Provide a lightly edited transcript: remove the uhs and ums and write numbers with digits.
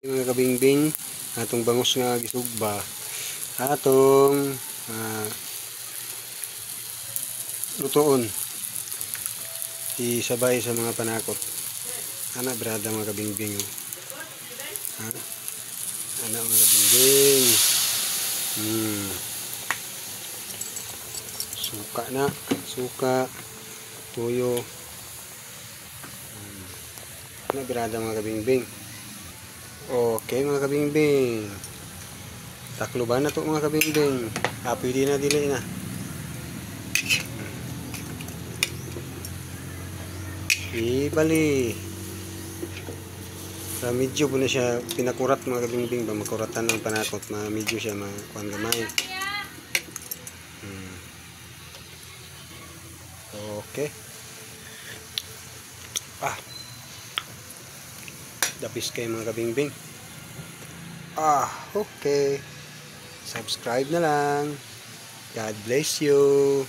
Mga kabingbing, atong bangus nga gisugba, atong lutoon, isabay sa mga panakot. Ana brada mga kabingbing, ha? Ana mga kabingbing, suka na, suka, tuyo. Ana brada mga kabingbing. Okay mga kabingbing, takloban na to mga kabingbing. Pwede na dili na. Ibali. Medyo po na siya pinakurat mga kabingbing ba, makuratan ng panakot, medyo siya makuan gamay. Okay. Dapis kayo mga kabingbing. Okay. Subscribe na lang. God bless you.